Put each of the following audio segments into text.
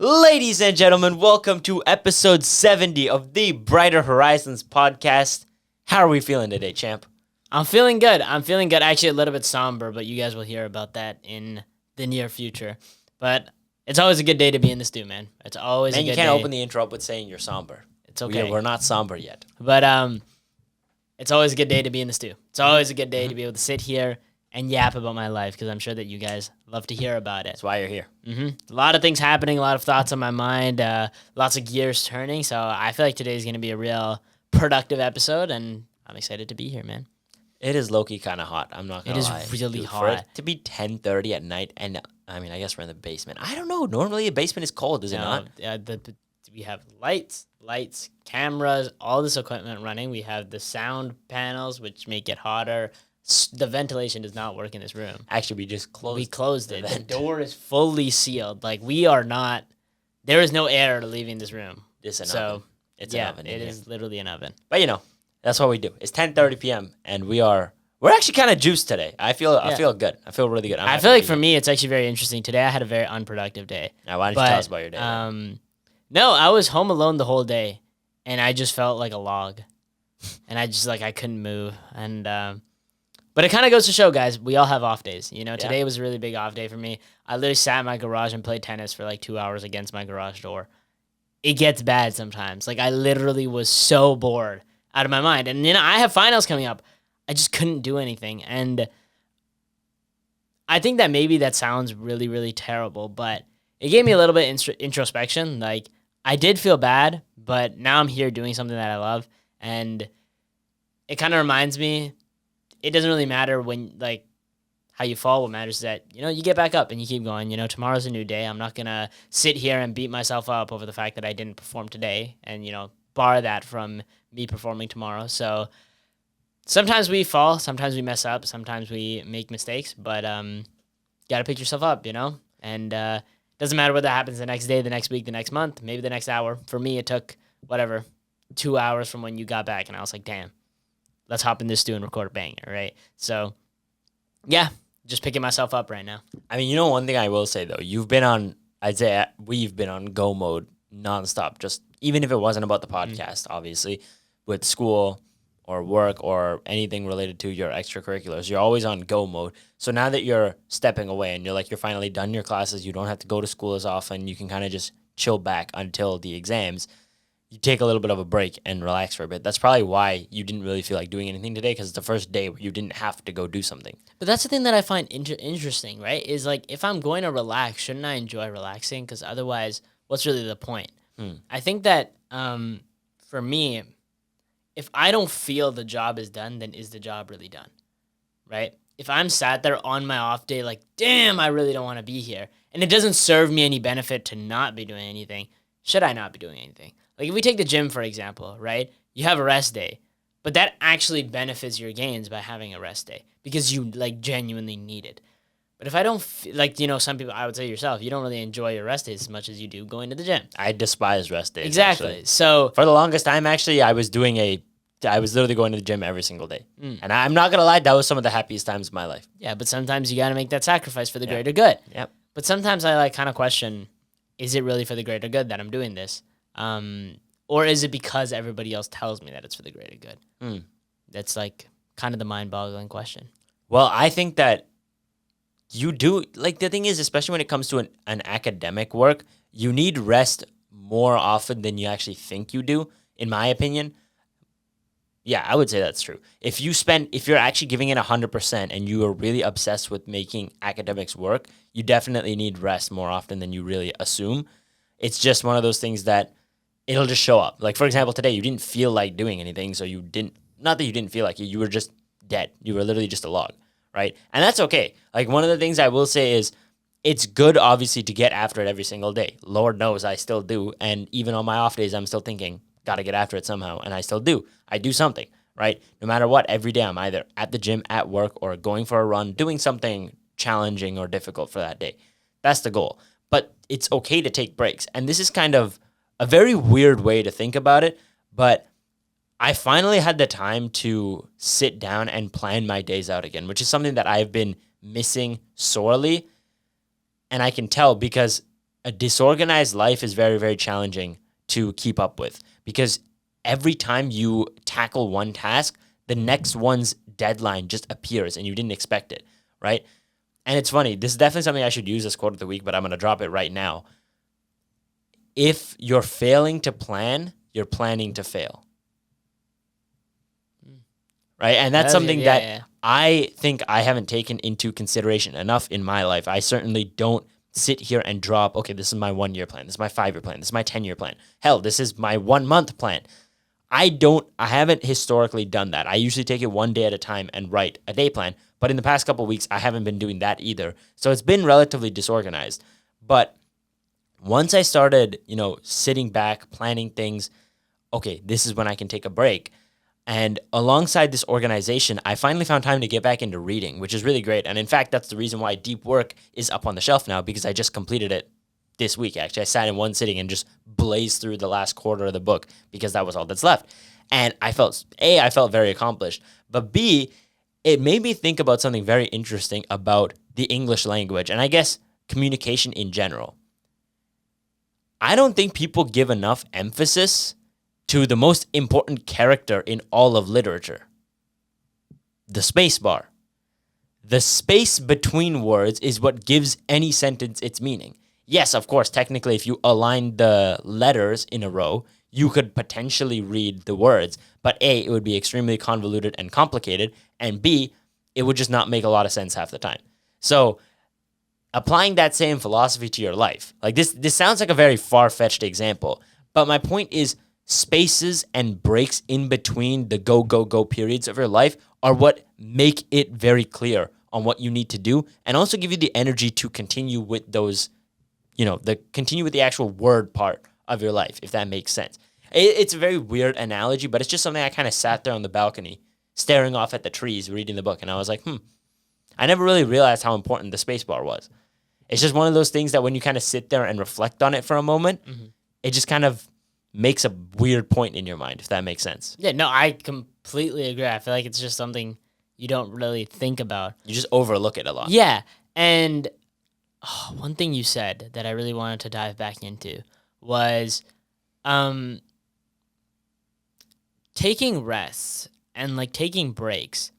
Ladies and gentlemen, welcome to episode 70 of the Brighter Horizons podcast. How are we feeling today, champ? I'm feeling good. Actually, a little bit somber, but you guys will hear about that in the near future. But it's always a good day to be in the stew, man. It's always a good day. Man, you can't open the intro up with saying you're somber. It's okay. We're not somber yet. But it's always a good day to be in the stew. It's always a good day to be able to sit here and yap about my life because I'm sure that you guys love to hear about it. That's why you're here. A lot of things happening, a lot of thoughts on my mind, lots of gears turning. So I feel like today's going to be a real productive episode, and I'm excited to be here, man. It is low-key kind of hot. I'm not going to lie. It is really Dude, hot. For it to be 10:30 at night, and I mean, I guess we're in the basement. I don't know. Normally, a basement is cold, is it not? We have lights, cameras, all this equipment running. We have the sound panels, which make it hotter. The ventilation does not work in this room. Actually, we just closed. We closed it. The door is fully sealed. Like, we are not. There is no air leaving this room. It's an oven. It's an oven. It is literally an oven. But you know, that's what we do. It's 10:30 p.m. and we're actually kind of juiced today. I feel good. I feel really good. I feel like for me, it's actually very interesting. Today, I had a very unproductive day. Now, why don't you tell us about your day? No, I was home alone the whole day, and I just felt like a log, and I couldn't move, and but it kind of goes to show, guys, we all have off days. You know, today was a really big off day for me. I literally sat in my garage and played tennis for like 2 hours against my garage door. It gets bad sometimes. Like, I literally was so bored out of my mind, and then I have finals coming up. I just couldn't do anything, and I think that maybe that sounds really, really terrible, but it gave me a little bit introspection. Like, I did feel bad, but now I'm here doing something that I love, and it kind of reminds me, it doesn't really matter when, like, how you fall. What matters is that, you know, you get back up and you keep going. You know, tomorrow's a new day. I'm not going to sit here and beat myself up over the fact that I didn't perform today and, you know, bar that from me performing tomorrow. So sometimes we fall, sometimes we mess up, sometimes we make mistakes, but got to pick yourself up, you know? And doesn't matter whether that happens the next day, the next week, the next month, maybe the next hour. For me, it took, 2 hours from when you got back, and I was like, damn, let's hop in this stew and record a banger, right? So, yeah, just picking myself up right now. I mean, you know, one thing I will say, though, we've been on go mode nonstop, just even if it wasn't about the podcast, obviously, with school or work or anything related to your extracurriculars, you're always on go mode. So now that you're stepping away and you're finally done your classes, you don't have to go to school as often, you can kind of just chill back until the exams. You take a little bit of a break and relax for a bit. That's probably why you didn't really feel like doing anything today, because it's the first day where you didn't have to go do something. But that's the thing that I find interesting, right? Is like, if I'm going to relax, shouldn't I enjoy relaxing? Because otherwise, what's really the point? I think that for me, if I don't feel the job is done, then is the job really done, right? If I'm sat there on my off day like, damn, I really don't want to be here, and it doesn't serve me any benefit to not be doing anything, should I not be doing anything? Like, if we take the gym, for example, right? You have a rest day, but that actually benefits your gains by having a rest day because you, like, genuinely need it. But if I don't, some people, I would say yourself, you don't really enjoy your rest days as much as you do going to the gym. I despise rest days. Exactly. Actually. So for the longest time, actually, I was literally going to the gym every single day. And I'm not going to lie, that was some of the happiest times of my life. Yeah, but sometimes you got to make that sacrifice for the greater good. Yep. But sometimes I kind of question, is it really for the greater good that I'm doing this? Or is it because everybody else tells me that it's for the greater good? That's like kind of the mind-boggling question. Well, I think that you do, like, the thing is, especially when it comes to an academic work, you need rest more often than you actually think you do, in my opinion. Yeah, I would say that's true. If you're actually giving it 100% and you are really obsessed with making academics work, you definitely need rest more often than you really assume. It's just one of those things that it'll just show up. Like, for example, today you didn't feel like doing anything, so not that you didn't feel like it, you were just dead. You were literally just a log, right? And that's okay. Like, one of the things I will say is it's good, obviously, to get after it every single day. Lord knows I still do. And even on my off days, I'm still thinking, got to get after it somehow. And I still do. I do something, right? No matter what, every day I'm either at the gym, at work, or going for a run, doing something challenging or difficult for that day. That's the goal. But it's okay to take breaks. And this is kind of a very weird way to think about it, but I finally had the time to sit down and plan my days out again, which is something that I've been missing sorely. And I can tell because a disorganized life is very, very challenging to keep up with because every time you tackle one task, the next one's deadline just appears and you didn't expect it, right? And it's funny. This is definitely something I should use as quote of the week, but I'm going to drop it right now. If you're failing to plan, you're planning to fail. Right? And that's something that I think I haven't taken into consideration enough in my life. I certainly don't sit here and drop, okay, this is my 1 year plan. This is my 5 year plan. This is my 10-year plan. Hell, this is my 1 month plan. I haven't historically done that. I usually take it one day at a time and write a day plan. But in the past couple of weeks, I haven't been doing that either. So it's been relatively disorganized. But once I started, sitting back, planning things, okay, this is when I can take a break. And alongside this organization, I finally found time to get back into reading, which is really great. And in fact, that's the reason why Deep Work is up on the shelf now, because I just completed it this week, actually. I sat in one sitting and just blazed through the last quarter of the book because that was all that's left. And I felt very accomplished. But B, it made me think about something very interesting about the English language and I guess communication in general. I don't think people give enough emphasis to the most important character in all of literature, the space bar. The space between words is what gives any sentence its meaning. Yes, of course, technically, if you align the letters in a row, you could potentially read the words, but A, it would be extremely convoluted and complicated, and B, it would just not make a lot of sense half the time. So applying that same philosophy to your life, like this sounds like a very far-fetched example, but my point is spaces and breaks in between the go, go, go periods of your life are what make it very clear on what you need to do and also give you the energy to continue with those, continue with the actual word part of your life, if that makes sense. It's a very weird analogy, but it's just something I kind of sat there on the balcony, staring off at the trees, reading the book, and I was like, I never really realized how important the space bar was. It's just one of those things that when you kind of sit there and reflect on it for a moment, it just kind of makes a weird point in your mind, if that makes sense. Yeah, no, I completely agree. I feel like it's just something you don't really think about. You just overlook it a lot. Yeah, and one thing you said that I really wanted to dive back into was taking rests and taking breaks.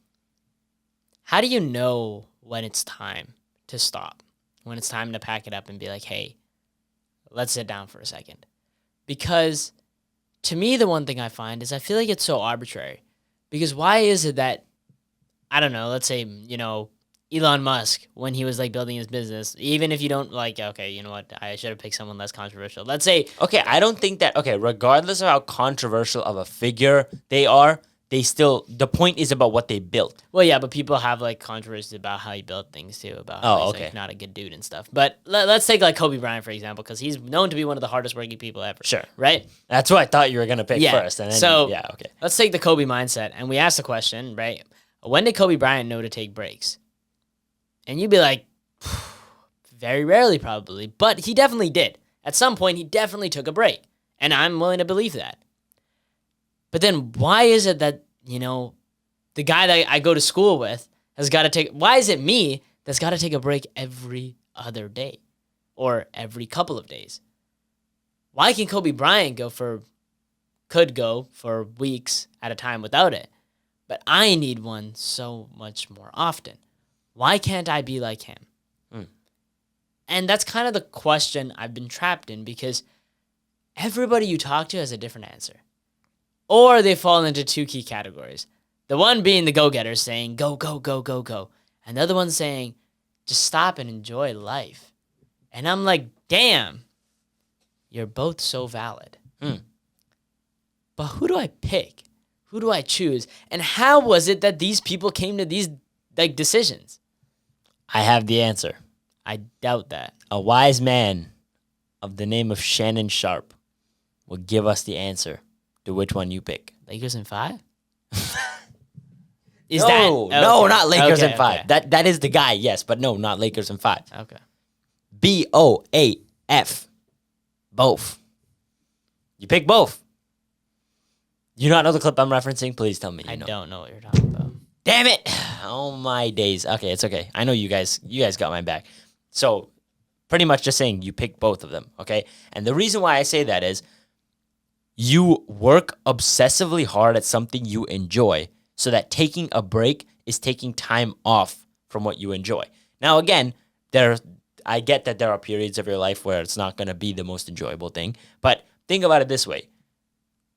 How do you know when it's time to stop? When it's time to pack it up and be like, hey, let's sit down for a second? Because to me, the one thing I find is I feel like it's so arbitrary. Because why is it that, I don't know, let's say, Elon Musk, when he was building his business, even if you don't okay, you know what, I should have picked someone less controversial. Let's say, okay, I don't think that, regardless of how controversial of a figure they are, the point is about what they built. Well, yeah, but people have controversies about how he built things too, about how he's not a good dude and stuff. But let's take Kobe Bryant, for example, because he's known to be one of the hardest working people ever. Sure. Right? That's what I thought you were going to pick first. And then, let's take the Kobe mindset. And we asked the question, right? When did Kobe Bryant know to take breaks? And you'd be like, very rarely probably, but he definitely did. At some point, he definitely took a break. And I'm willing to believe that. But then why is it that, the guy that I go to school with has got to why is it me that's got to take a break every other day or every couple of days? Why can Kobe Bryant could go for weeks at a time without it, but I need one so much more often? Why can't I be like him? And that's kind of the question I've been trapped in because everybody you talk to has a different answer. Or they fall into two key categories. The one being the go-getters saying, go, go, go, go, go. And the other one saying, just stop and enjoy life. And I'm like, damn, you're both so valid. But who do I pick? Who do I choose? And how was it that these people came to these decisions? I have the answer. I doubt that. A wise man of the name of Shannon Sharp will give us the answer to which one you pick. Lakers in 5? No, not Lakers in 5. Okay. That is the guy, yes, but no, not Lakers in 5. Okay. BOAF. Both. You pick both. You not know the clip I'm referencing? Please tell me you know. I don't know what you're talking about. Damn it! Oh my days. Okay, it's okay. I know you guys got my back. So pretty much just saying you pick both of them, okay? And the reason why I say that is you work obsessively hard at something you enjoy so that taking a break is taking time off from what you enjoy. Now, again, I get that there are periods of your life where it's not going to be the most enjoyable thing, but think about it this way.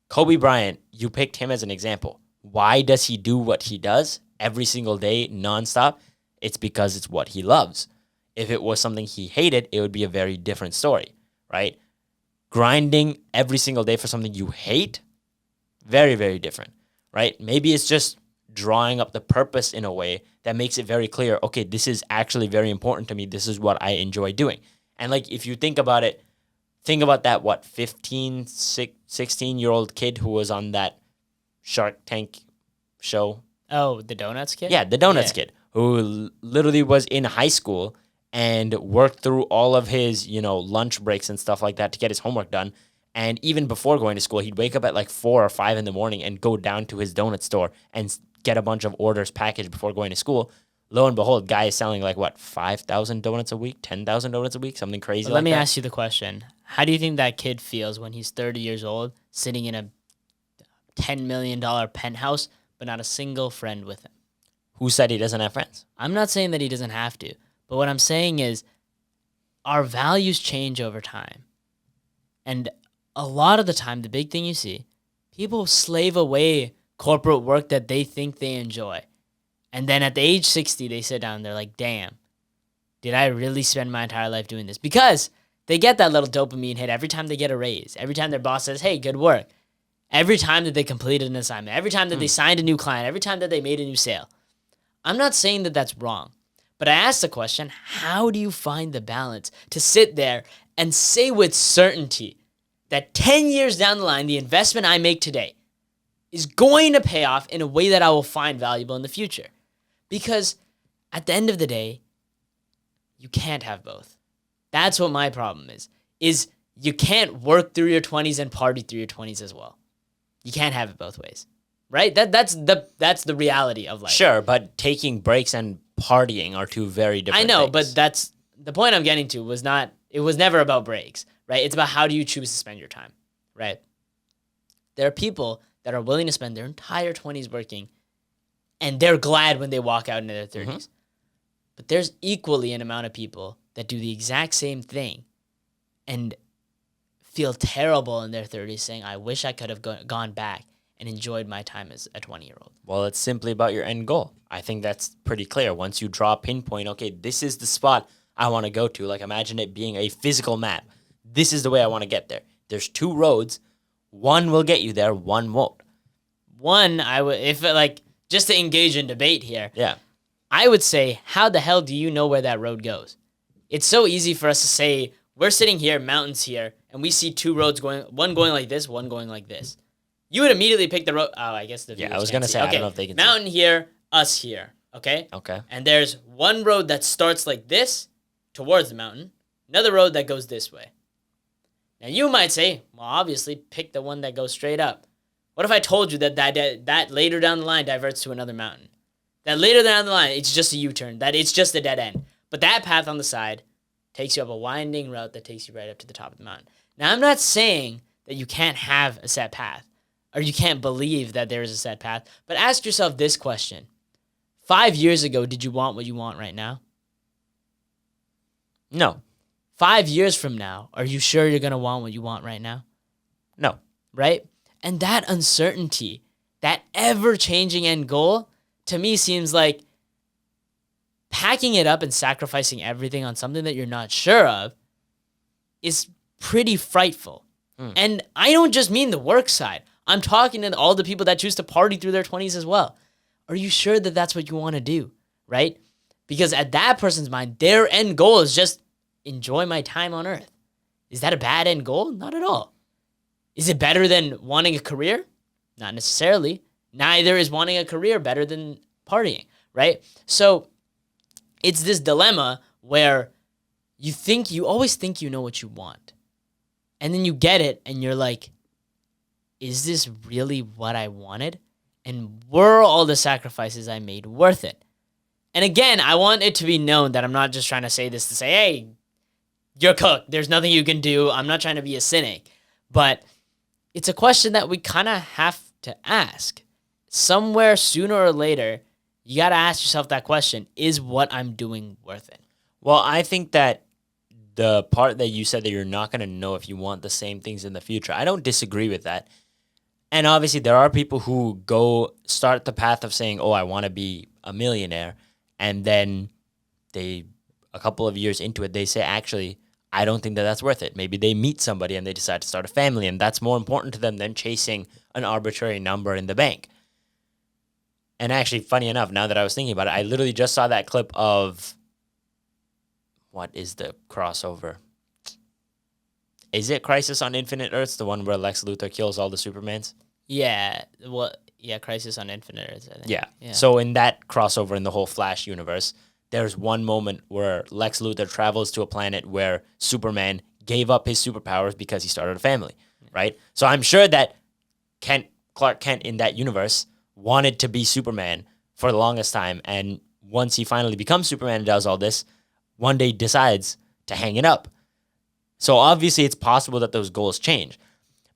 Kobe Bryant, you picked him as an example. Why does he do what he does every single day, nonstop? It's because it's what he loves. If it was something he hated, it would be a very different story, right? Grinding every single day for something you hate, very, very different, right? Maybe it's just drawing up the purpose in a way that makes it very clear, okay, this is actually very important to me. This is what I enjoy doing. And like, if you think about it, think about that, 15, 16-year-old kid who was on that Shark Tank show. Oh, the Donuts kid? Yeah, the Donuts kid who literally was in high school and worked through all of his, lunch breaks and stuff like that to get his homework done. And even before going to school, he'd wake up at like 4 or 5 in the morning and go down to his donut store and get a bunch of orders packaged before going to school. Lo and behold, guy is selling 5,000 donuts a week, 10,000 donuts a week, something crazy like that. Let me ask you the question. How do you think that kid feels when he's 30 years old, sitting in a $10 million penthouse, but not a single friend with him? Who said he doesn't have friends? I'm not saying that he doesn't have to, but what I'm saying is our values change over time. And a lot of the time, the big thing you see, people slave away corporate work that they think they enjoy. And then at the age 60, they sit down and they're like, damn, did I really spend my entire life doing this? Because they get that little dopamine hit every time they get a raise, every time their boss says, hey, good work, every time that they completed an assignment, every time that they signed a new client, every time that they made a new sale. I'm not saying that that's wrong, but I asked the question, how do you find the balance to sit there and say with certainty that 10 years down the line, the investment I make today is going to pay off in a way that I will find valuable in the future? Because at the end of the day, you can't have both. That's what my problem is you can't work through your 20s and party through your 20s as well. You can't have it both ways, right? That's the reality of life. Sure, but taking breaks and partying are two very different I know, things. but that's the point I'm getting to it was never about breaks, right? It's about how do you choose to spend your time, right? There are people that are willing to spend their entire 20s working, and they're glad when they walk out into their 30s. Mm-hmm. But there's equally an amount of people that do the exact same thing and feel terrible in their 30s saying, I wish I could have gone back and enjoyed my time as a 20-year-old. Well, it's simply about your end goal. I think that's pretty clear. Once you draw a pinpoint, okay, this is the spot I want to go to. Like, imagine it being a physical map. This is the way I want to get there. There's 2 roads. One will get you there, one won't. One, just to engage in debate here. Yeah. I would say, how the hell do you know where that road goes? It's so easy for us to say, we're sitting here, mountains here, and we see 2 roads going, one going like this, one going like this. You would immediately pick the road. Oh, I guess the viewers I was going to say, okay. I don't know if they can Mountain see. Here, us here, okay? Okay. And there's one road that starts like this towards the mountain, another road that goes this way. Now, you might say, well, obviously, pick the one that goes straight up. What if I told you that later down the line diverts to another mountain? That later down the line, it's just a U-turn, that it's just a dead end. But that path on the side takes you up a winding route that takes you right up to the top of the mountain. Now, I'm not saying that you can't have a set path, or you can't believe that there is a set path, but ask yourself this question. 5 years ago, did you want what you want right now? No. 5 years from now, are you sure you're going to want what you want right now? No. Right? And that uncertainty, that ever-changing end goal, to me seems like packing it up and sacrificing everything on something that you're not sure of is pretty frightful. And I don't just mean the work side. I'm talking to all the people that choose to party through their 20s as well. Are you sure that that's what you want to do, right? Because at that person's mind, their end goal is just enjoy my time on earth. Is that a bad end goal? Not at all. Is it better than wanting a career? Not necessarily. Neither is wanting a career better than partying, right? So it's this dilemma where you always think you know what you want. And then you get it and you're like, is this really what I wanted? And were all the sacrifices I made worth it? And again, I want it to be known that I'm not just trying to say this to say, hey, you're cooked. There's nothing you can do. I'm not trying to be a cynic, but it's a question that we kind of have to ask. Somewhere sooner or later, you got to ask yourself that question. Is what I'm doing worth it? Well, I think that the part that you said that you're not going to know if you want the same things in the future, I don't disagree with that. And obviously, there are people who start the path of saying, oh, I want to be a millionaire. And then a couple of years into it, they say, actually, I don't think that that's worth it. Maybe they meet somebody and they decide to start a family, and that's more important to them than chasing an arbitrary number in the bank. And actually, funny enough, now that I was thinking about it, I literally just saw that clip of, what is the crossover? Is it Crisis on Infinite Earths, the one where Lex Luthor kills all the Supermans? Yeah. Well, yeah, Crisis on Infinite Earths, I think. Yeah. So in that crossover in the whole Flash universe, there's one moment where Lex Luthor travels to a planet where Superman gave up his superpowers because he started a family, right? So I'm sure that Clark Kent in that universe wanted to be Superman for the longest time, and once he finally becomes Superman and does all this, one day decides to hang it up. So obviously it's possible that those goals change.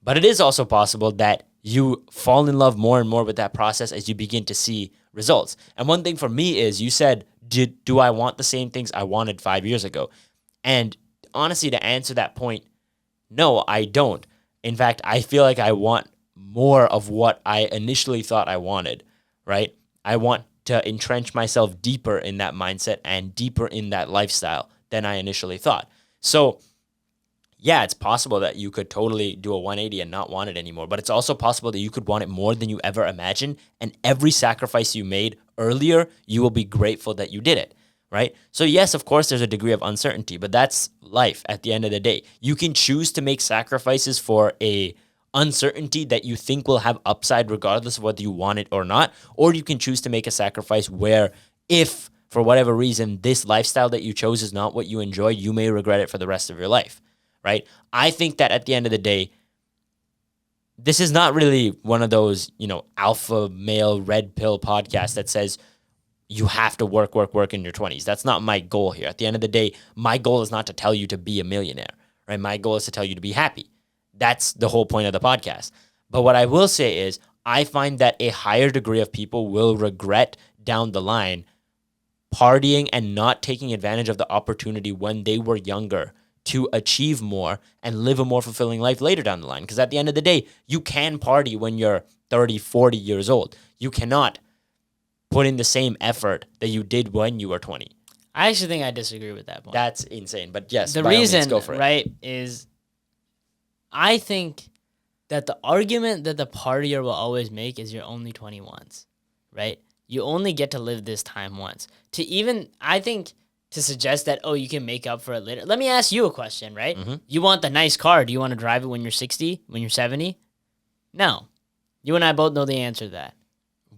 But it is also possible that you fall in love more and more with that process as you begin to see results. And one thing for me is, you said, do I want the same things I wanted 5 years ago? And honestly, to answer that point, no, I don't. In fact, I feel like I want more of what I initially thought I wanted, right? I want to entrench myself deeper in that mindset and deeper in that lifestyle than I initially thought. So yeah, it's possible that you could totally do a 180 and not want it anymore, but it's also possible that you could want it more than you ever imagined, and every sacrifice you made earlier, you will be grateful that you did it, right? So yes, of course, there's a degree of uncertainty, but that's life at the end of the day. You can choose to make sacrifices for a uncertainty that you think will have upside regardless of whether you want it or not, or you can choose to make a sacrifice where, if for whatever reason this lifestyle that you chose is not what you enjoy, you may regret it for the rest of your life. Right? I think that at the end of the day, this is not really one of those, alpha male red pill podcasts that says you have to work in your 20s. That's not my goal here. At the end of the day, my goal is not to tell you to be a millionaire, right? My goal is to tell you to be happy. That's the whole point of the podcast. But what I will say is, I find that a higher degree of people will regret down the line partying and not taking advantage of the opportunity when they were younger to achieve more and live a more fulfilling life later down the line. Because at the end of the day, you can party when you're 30, 40 years old. You cannot put in the same effort that you did when you were 20. I actually think I disagree with that point. That's insane. But yes, the by all means, reason, go for it. right, is I think that the argument that the partier will always make is you're only 20 once, right? You only get to live this time once. I think to suggest that, you can make up for it later. Let me ask you a question, right? Mm-hmm. You want the nice car. Do you want to drive it when you're 60, when you're 70? No. You and I both know the answer to that.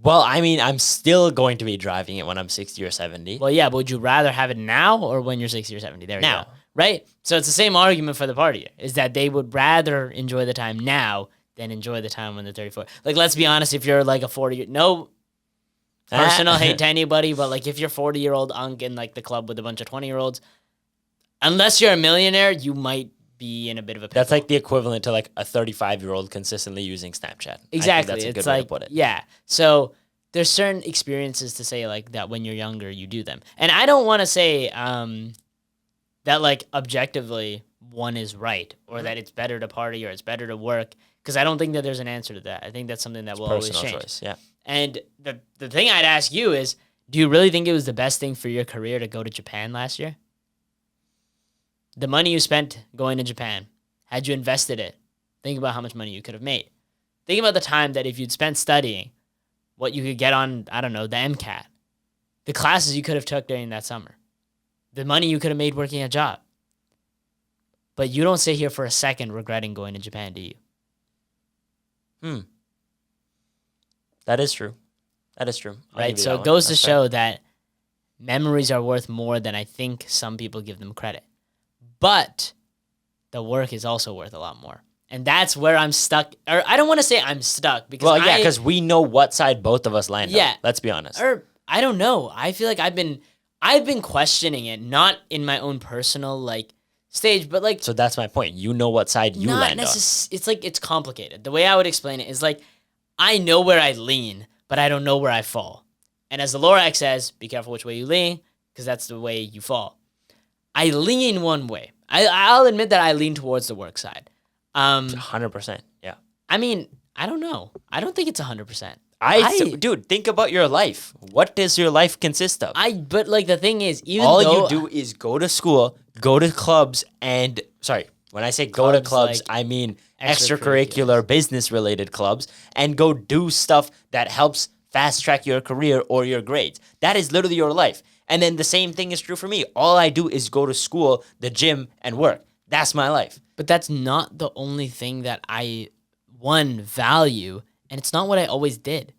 Well, I mean, I'm still going to be driving it when I'm 60 or 70. Well, yeah, but would you rather have it now or when you're 60 or 70? There you Now. go. Right? So it's the same argument for the partier, is that they would rather enjoy the time now than enjoy the time when they're 34. Like, let's be honest, if you're like a 40-year... No personal hate to anybody, but like if you're 40-year-old unk in like the club with a bunch of 20-year-olds, unless you're a millionaire, you might be in a bit of a pickle. That's like the equivalent to like a 35-year-old consistently using Snapchat. Exactly. I think that's a it's good way like, to put it. Yeah. So there's certain experiences to say like that when you're younger, you do them. And I don't want to say that like objectively one is right or that it's better to party or it's better to work, because I don't think that there's an answer to that. I think that's something that will always change. Personal choice, yeah. And the thing I'd ask you is, do you really think it was the best thing for your career to go to Japan last year? The money you spent going to Japan, had you invested it, think about how much money you could have made. Think about the time that if you'd spent studying, what you could get on, I don't know, the MCAT, the classes you could have took during that summer, the money you could have made working a job. But you don't sit here for a second regretting going to Japan, do you? That is true. That is true. Right? So it goes to show that memories are worth more than I think some people give them credit. But the work is also worth a lot more. And that's where I'm stuck. Or I don't want to say I'm stuck because we know what side both of us land on. Yeah. Let's be honest. Or I don't know. I feel like I've been questioning it, not in my own personal like stage, but like So that's my point. You know what side you not land on. It's like it's complicated. The way I would explain it is like I know where I lean, but I don't know where I fall. And as the Lorax says, be careful which way you lean, because that's the way you fall. I lean one way. I'll admit that I lean towards the work side. 100%. Yeah. I mean, I don't know. I don't think it's 100%. Dude, think about your life. What does your life consist of? But like the thing is, even All though you do is go to school, go to clubs, and sorry, when I say go to clubs, like I mean extracurriculars. extracurricular business related clubs, and go do stuff that helps fast track your career or your grades. That is literally your life. And then the same thing is true for me. All I do is go to school, the gym, and work. That's my life. But that's not the only thing that I value, and it's not what I always did.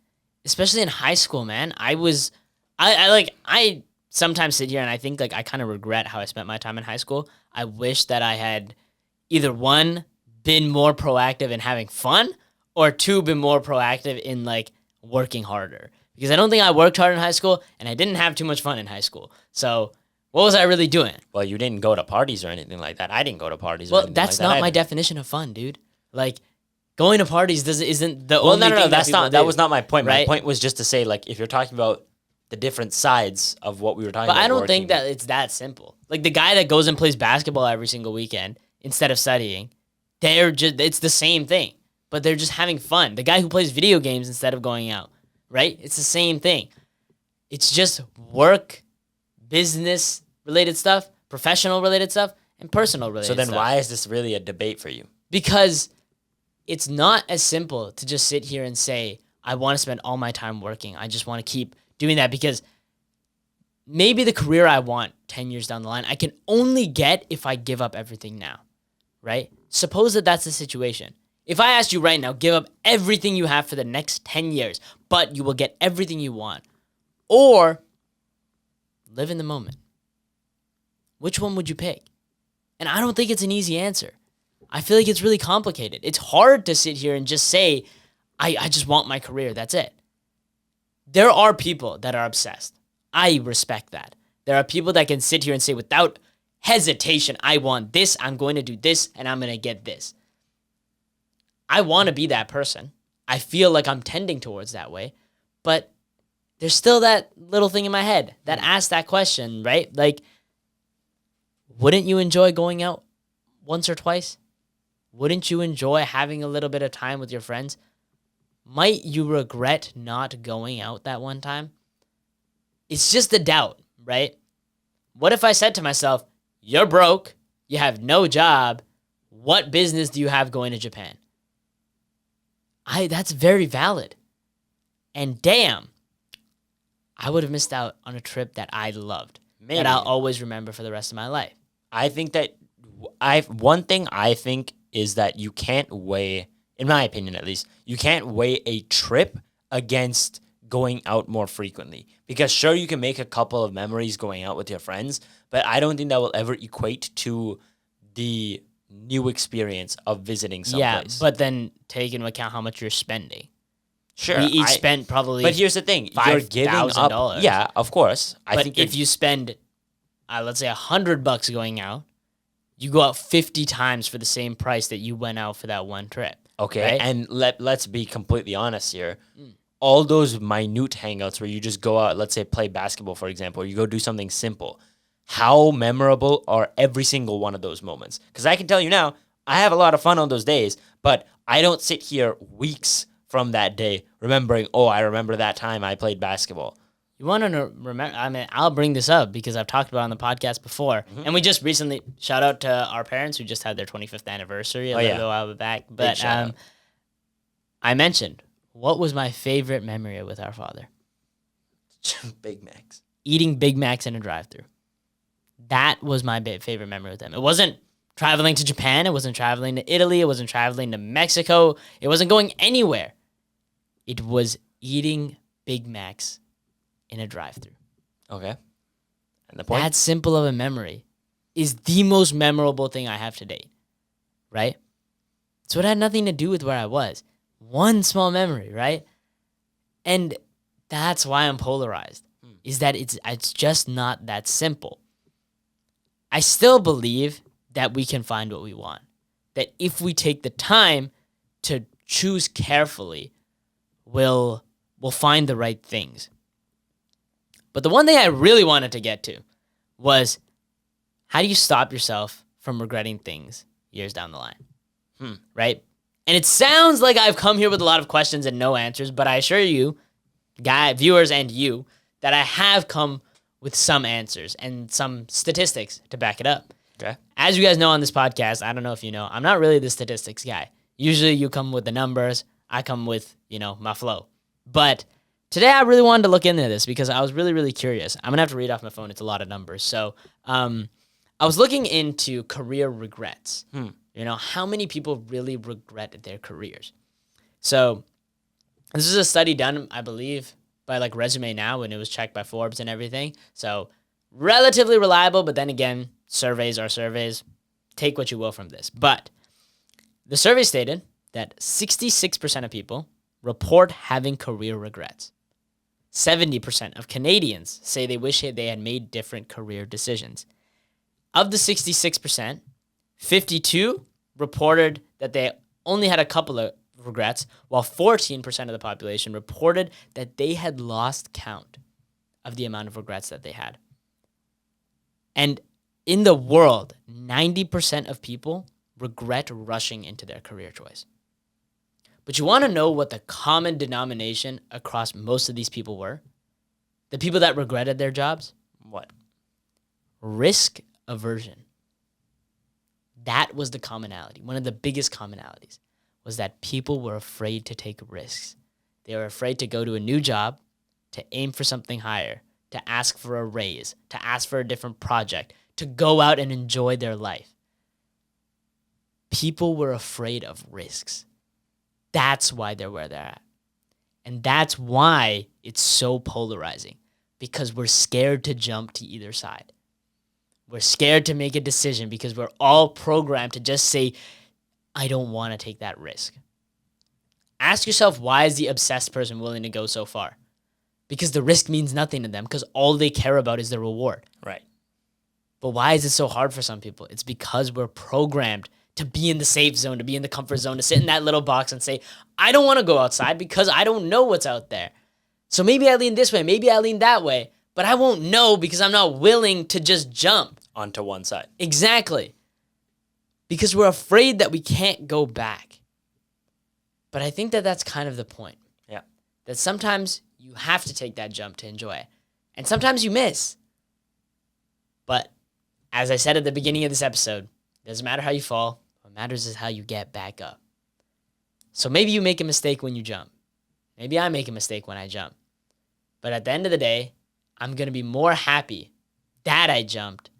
Especially in high school, man. I sometimes sit here and I think like I kind of regret how I spent my time in high school. I wish that I had either one, been more proactive in having fun, or two, been more proactive in like working harder. Because I don't think I worked hard in high school, and I didn't have too much fun in high school. So what was I really doing? Well, you didn't go to parties or anything like that. I didn't go to parties. Well, that's not my definition of fun, dude. Like going to parties isn't the Well, only no. thing That's not. That was not my point. My right? point was just to say, like, if you're talking about the different sides of what we were talking But about. I don't working, think that it's that simple. Like the guy that goes and plays basketball every single weekend instead of studying, it's the same thing, but they're just having fun. The guy who plays video games instead of going out, right? It's the same thing. It's just work, business related stuff, professional related stuff, and personal related stuff. So then why is this really a debate for you? Because it's not as simple to just sit here and say, I want to spend all my time working. I just want to keep doing that because maybe the career I want 10 years down the line, I can only get if I give up everything now, right? Suppose that that's the situation. If I asked you right now, give up everything you have for the next 10 years, but you will get everything you want, or live in the moment, which one would you pick? And I don't think it's an easy answer. I feel like it's really complicated. It's hard to sit here and just say, I just want my career. That's it. There are people that are obsessed. I respect that. There are people that can sit here and say without hesitation, I want this, I'm going to do this, and I'm going to get this. I want to be that person. I feel like I'm tending towards that way. But there's still that little thing in my head that asks that question, right? Like, wouldn't you enjoy going out once or twice? Wouldn't you enjoy having a little bit of time with your friends? Might you regret not going out that one time? It's just a doubt, right? What if I said to myself, you're broke, you have no job, what business do you have going to Japan? That's very valid. And damn, I would have missed out on a trip that I loved, Maybe. that I'll always remember for the rest of my life. I think that one thing I think is that you can't weigh, in my opinion at least, you can't weigh a trip against going out more frequently. Because sure, you can make a couple of memories going out with your friends, but I don't think that will ever equate to the new experience of visiting someplace. Yeah, but then take into account how much you're spending. Sure, We each spent probably But here's the thing: you're giving up. $5,000. Yeah, of course. I but think if you spend, let's say $100 going out, you go out 50 times for the same price that you went out for that one trip. okay, right? and let's be completely honest here. All those minute hangouts where you just go out, let's say play basketball, for example, or you go do something simple. How memorable are every single one of those moments? Because I can tell you now, I have a lot of fun on those days, but I don't sit here weeks from that day remembering, oh, I remember that time I played basketball. You want to remember? I mean, I'll bring this up because I've talked about it on the podcast before, and we just recently shout out to our parents who just had their 25th anniversary a little while back. But I mentioned what was my favorite memory with our father? Big Macs. Eating Big Macs in a drive-thru. That was my favorite memory with them. It wasn't traveling to Japan. It wasn't traveling to Italy. It wasn't traveling to Mexico. It wasn't going anywhere. It was eating Big Macs in a drive-thru. Okay. And the point? That simple of a memory is the most memorable thing I have to date, right? So it had nothing to do with where I was. One small memory, right? And that's why I'm polarized, is that it's just not that simple. I still believe that we can find what we want. That if we take the time to choose carefully, we'll find the right things. But the one thing I really wanted to get to was, how do you stop yourself from regretting things years down the line? Right? And it sounds like I've come here with a lot of questions and no answers, but I assure you, viewers and you, that I have come with some answers and some statistics to back it up. Okay. As you guys know on this podcast, I don't know if you know, I'm not really the statistics guy. Usually you come with the numbers, I come with, my flow. But today I really wanted to look into this because I was really, really curious. I'm going to have to read off my phone. It's a lot of numbers. So I was looking into career regrets. How many people really regret their careers? So this is a study done, I believe, by like Resume Now, and it was checked by Forbes and everything. So relatively reliable, but then again, surveys are surveys. Take what you will from this. But the survey stated that 66% of people report having career regrets. 70% of Canadians say they wish they had made different career decisions. Of the 66%, 52 reported that they only had a couple of regrets, while 14% of the population reported that they had lost count of the amount of regrets that they had. And in the world, 90% of people regret rushing into their career choice. But you want to know what the common denomination across most of these people were? The people that regretted their jobs? What? Risk aversion. That was the commonality. One of the biggest commonalities was that people were afraid to take risks. They were afraid to go to a new job, to aim for something higher, to ask for a raise, to ask for a different project, to go out and enjoy their life. People were afraid of risks. That's why they're where they're at. And that's why it's so polarizing, because we're scared to jump to either side. We're scared to make a decision because we're all programmed to just say, I don't want to take that risk. Ask yourself, why is the obsessed person willing to go so far? Because the risk means nothing to them, because all they care about is the reward. Right. But why is it so hard for some people? It's because we're programmed to be in the safe zone, to be in the comfort zone, to sit in that little box and say, I don't want to go outside because I don't know what's out there. So maybe I lean this way, maybe I lean that way, but I won't know because I'm not willing to just jump onto one side. Exactly. Because we're afraid that we can't go back. But I think that that's kind of the point. Yeah. That sometimes you have to take that jump to enjoy it. And sometimes you miss. But as I said at the beginning of this episode, it doesn't matter how you fall. What matters is how you get back up. So maybe you make a mistake when you jump. Maybe I make a mistake when I jump. But at the end of the day, I'm going to be more happy that I jumped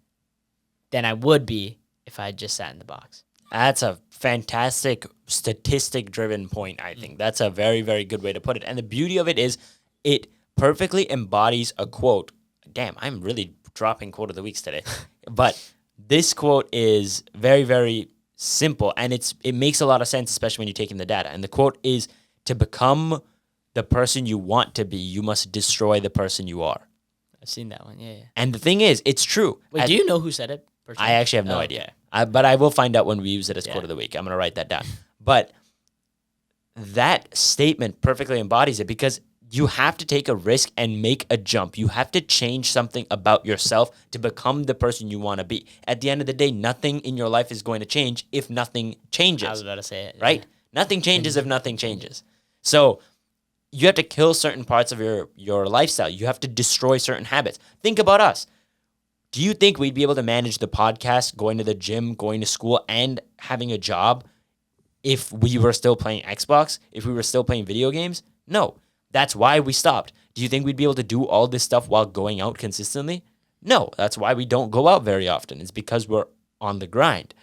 than I would be if I had just sat in the box. That's a fantastic statistic-driven point, I think. That's a very, very good way to put it. And the beauty of it is it perfectly embodies a quote. Damn, I'm really dropping quote of the weeks today. But this quote is very, very simple, and it makes a lot of sense, especially when you're taking the data. And the quote is, to become the person you want to be, you must destroy the person you are. I've seen that one, yeah. And the thing is, it's true. Wait, do you know who said it? I actually have no idea. But I will find out when we use it as quote of the week. I'm going to write that down. But that statement perfectly embodies it, because you have to take a risk and make a jump. You have to change something about yourself to become the person you want to be. At the end of the day, nothing in your life is going to change if nothing changes. I was about to say it. Yeah. Right? Nothing changes if nothing changes. So you have to kill certain parts of your lifestyle. You have to destroy certain habits. Think about us. Do you think we'd be able to manage the podcast, going to the gym, going to school, and having a job if we were still playing Xbox, if we were still playing video games? No. That's why we stopped. Do you think we'd be able to do all this stuff while going out consistently? No. That's why we don't go out very often. It's because we're on the grind.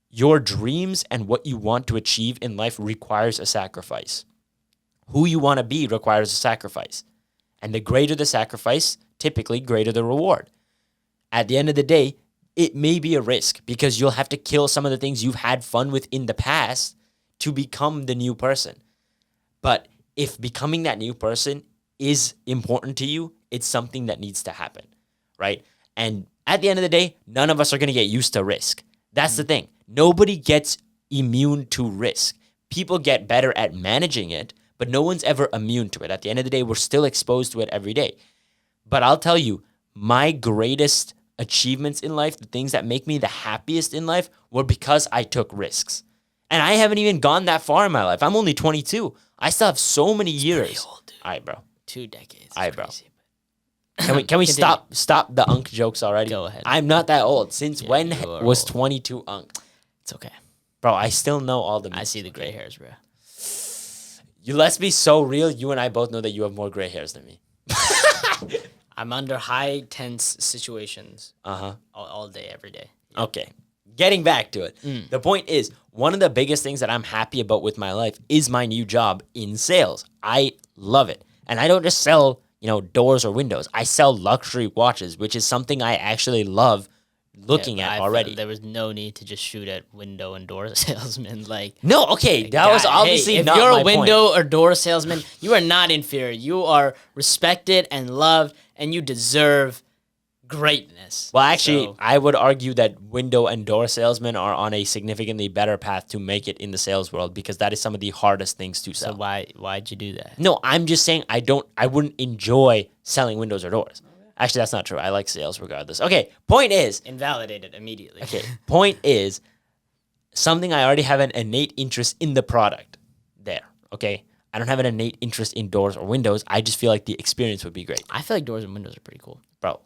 Your dreams and what you want to achieve in life requires a sacrifice. Who you want to be requires a sacrifice. And the greater the sacrifice, typically greater the reward. At the end of the day, it may be a risk because you'll have to kill some of the things you've had fun with in the past to become the new person. But if becoming that new person is important to you, it's something that needs to happen, right? And at the end of the day, none of us are going to get used to risk. That's the thing. Nobody gets immune to risk. People get better at managing it, but no one's ever immune to it. At the end of the day, we're still exposed to it every day. But I'll tell you, my greatest achievements in life, the things that make me the happiest in life, were because I took risks. And I haven't even gone that far in my life. I'm only 22. I still have so many years. Pretty old, dude. All right, bro. 2 decades. All right, bro. Crazy. Can we Continue. stop the unk jokes already? Go ahead. I'm not that old. Since when you are was old. 22 unk? It's okay. Bro, I still know all the I see the gray hairs, bro. Let's be so real. You and I both know that you have more gray hairs than me. I'm under high tense situations Uh-huh. all day, every day. Okay. Getting back to it. The point is, one of the biggest things that I'm happy about with my life is my new job in sales. I love it. And I don't just sell, doors or windows. I sell luxury watches, which is something I actually love looking Yeah, at I felt already. there was no need to just shoot at window and door salesmen. Like, No, okay, that was obviously if not you're my a point. window or door salesman, you are not inferior. You are respected and loved, and you deserve greatness. Well, actually, So, I would argue that window and door salesmen are on a significantly better path to make it in the sales world because that is some of the hardest things to so sell. why'd you do that? No, I'm just saying I wouldn't enjoy selling windows or doors. Actually, that's not true. I like sales regardless. Okay, point is, Invalidated immediately. okay, point is, something I already have an innate interest in the product there, okay? I don't have an innate interest in doors or windows. I just feel like the experience would be great. I feel like doors and windows are pretty cool. Bro,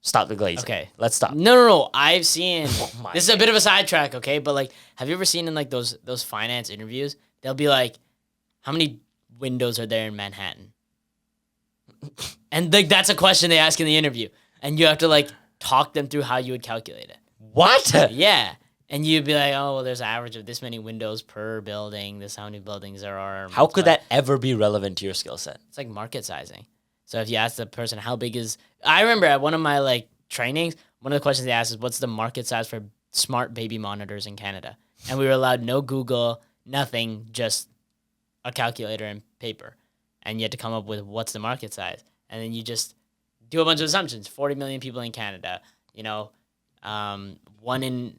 stop the glazing. Okay. Let's stop. No. I've seen. my This is a bit of a sidetrack, okay? But like, have you ever seen in like those finance interviews? They'll be like, "How many windows are there in Manhattan?" And like that's a question they ask in the interview, and you have to like talk them through how you would calculate it. What? Yeah, and you'd be like, "Oh, well, there's an average of this many windows per building. This is how many buildings there are." How could multiply- that ever be relevant to your skill set? It's like market sizing. So if you ask the person how big is, I remember at one of my like trainings, one of the questions they asked is, "What's the market size for smart baby monitors in Canada?" And we were allowed no Google, nothing, just a calculator and paper, and you had to come up with what's the market size, and then you just do a bunch of assumptions. 40 million people in Canada, one in,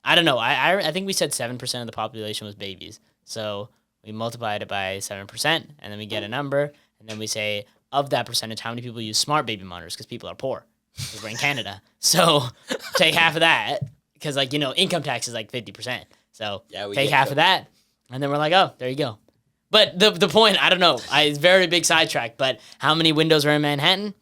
I don't know. I think we said 7% of the population was babies, so we multiplied it by 7%, and then we get a number, and then we say, of that percentage, how many people use smart baby monitors? Because people are poor. Because we're in Canada. So take half of that. Because, income tax is like 50%. So Yeah, we take get half you. of that. And then we're like, oh, there you go. But the point, I don't know. Very big sidetrack. But how many windows are in Manhattan?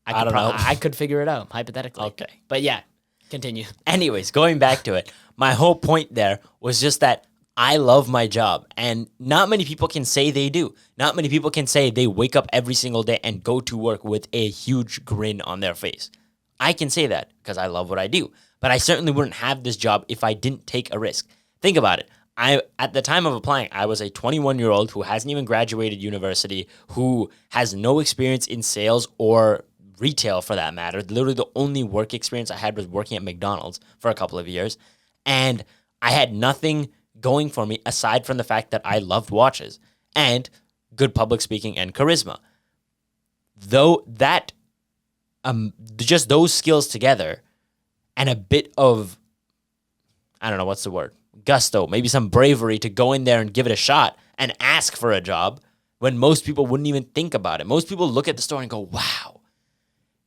I don't know. I could figure it out, hypothetically. Okay. But yeah, continue. Anyways, going back to it, my whole point there was just that I love my job, and not many people can say they do. Not many people can say they wake up every single day and go to work with a huge grin on their face. I can say that because I love what I do, but I certainly wouldn't have this job if I didn't take a risk. Think about it. At the time of applying, I was a 21-year-old who hasn't even graduated university, who has no experience in sales or retail for that matter. Literally the only work experience I had was working at McDonald's for a couple of years, and I had nothing going for me aside from the fact that I loved watches and good public speaking and charisma. Though that, just those skills together and a bit of, I don't know, what's the word? Gusto, maybe some bravery to go in there and give it a shot and ask for a job when most people wouldn't even think about it. Most people look at the store and go, wow,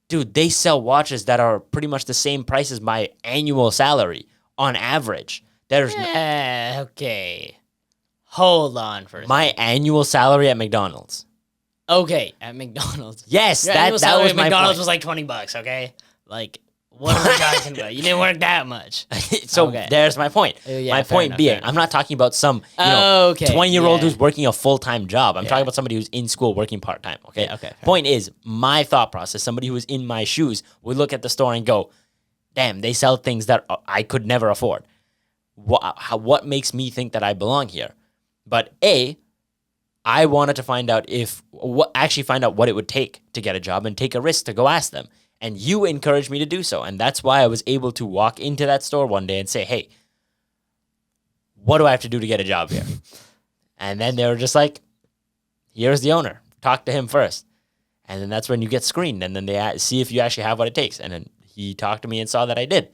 dude, they sell watches that are pretty much the same price as my annual salary on average. There's Okay. Hold on for a second. my annual salary at McDonald's. Okay, at McDonald's. Yes, Your that annual salary was at my McDonald's point. was like $20, okay? Like, what are we talking about? You didn't work that much. So Okay. there's my point. Yeah, my fair point enough, being, fair enough. I'm not talking about some Okay, 20-year-old yeah. who's working a full-time job. I'm Yeah. talking about somebody who's in school working part-time. Okay. Yeah, okay, fair Point is, my thought process. Somebody who was in my shoes would look at the store and go, "Damn, they sell things that I could never afford. What makes me think that I belong here?" But I wanted to find out what it would take to get a job and take a risk to go ask them. And you encouraged me to do so. And that's why I was able to walk into that store one day and say, "Hey, what do I have to do to get a job here?" And then they were just like, "Here's the owner. Talk to him first." And then that's when you get screened. And then they see if you actually have what it takes. And then he talked to me and saw that I did.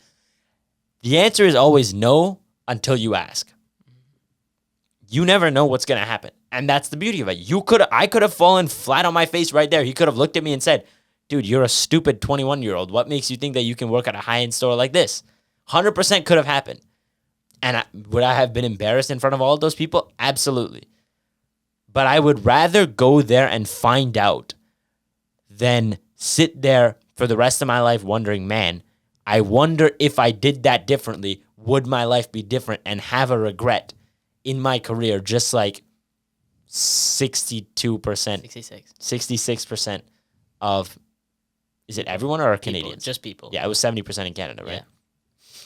The answer is always no until you ask. You never know what's going to happen. And that's the beauty of it. I could have fallen flat on my face right there. He could have looked at me and said, dude, you're a stupid 21-year-old. What makes you think that you can work at a high-end store like this? 100% could have happened. And would I have been embarrassed in front of all of those people? Absolutely. But I would rather go there and find out than sit there for the rest of my life wondering, man, I wonder if I did that differently, would my life be different, and have a regret in my career, just like 62%, 66% of, is it everyone or Canadians? Just people. Yeah, it was 70% in Canada, right? Yeah.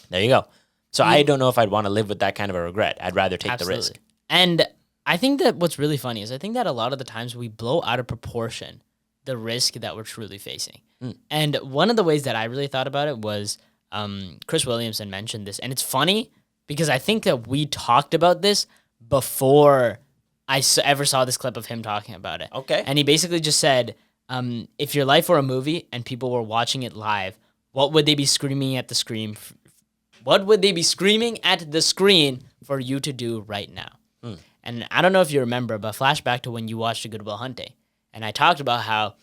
There you go. So I don't know if I'd want to live with that kind of a regret. I'd rather take the risk. And I think that what's really funny is I think that a lot of the times we blow out of proportion the risk that we're truly facing. And one of the ways that I really thought about it was Chris Williamson mentioned this. And it's funny because I think that we talked about this before I ever saw this clip of him talking about it. Okay. And he basically just said, if your life were a movie and people were watching it live, what would they be screaming at the screen? What would they be screaming at the screen for you to do right now? And I don't know if you remember, but flashback to when you watched A Good Will Hunting. And I talked about how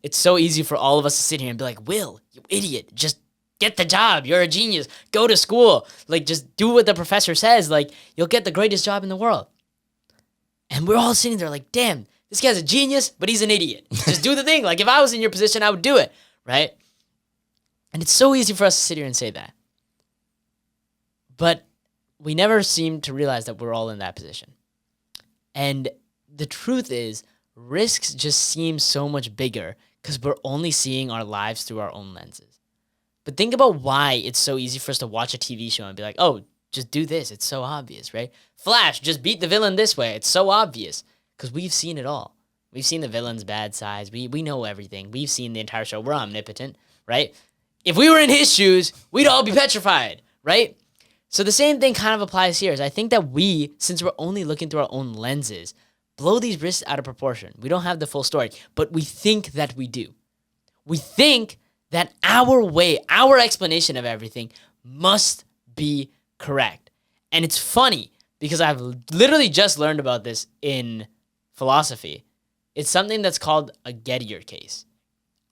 it's so easy for all of us to sit here and be like, Will, you idiot, just get the job. You're a genius. Go to school. Like, just do what the professor says. Like, you'll get the greatest job in the world. And we're all sitting there like, damn, this guy's a genius, but he's an idiot. Just do the thing. Like, if I was in your position, I would do it, right? And it's so easy for us to sit here and say that. But we never seem to realize that we're all in that position. And the truth is, risks just seem so much bigger because we're only seeing our lives through our own lenses. But think about why it's so easy for us to watch a TV show and be like, oh, just do this. It's so obvious, right? Flash, just beat the villain this way. It's so obvious because we've seen it all. We've seen the villain's bad sides. We know everything. We've seen the entire show. We're omnipotent, right? If we were in his shoes, we'd all be petrified, right? So the same thing kind of applies here. Is I think that we, since we're only looking through our own lenses, blow these risks out of proportion. We don't have the full story, but we think that we do. We think that our way, our explanation of everything must be correct. And it's funny because I've literally just learned about this in philosophy. It's something that's called a Gettier case.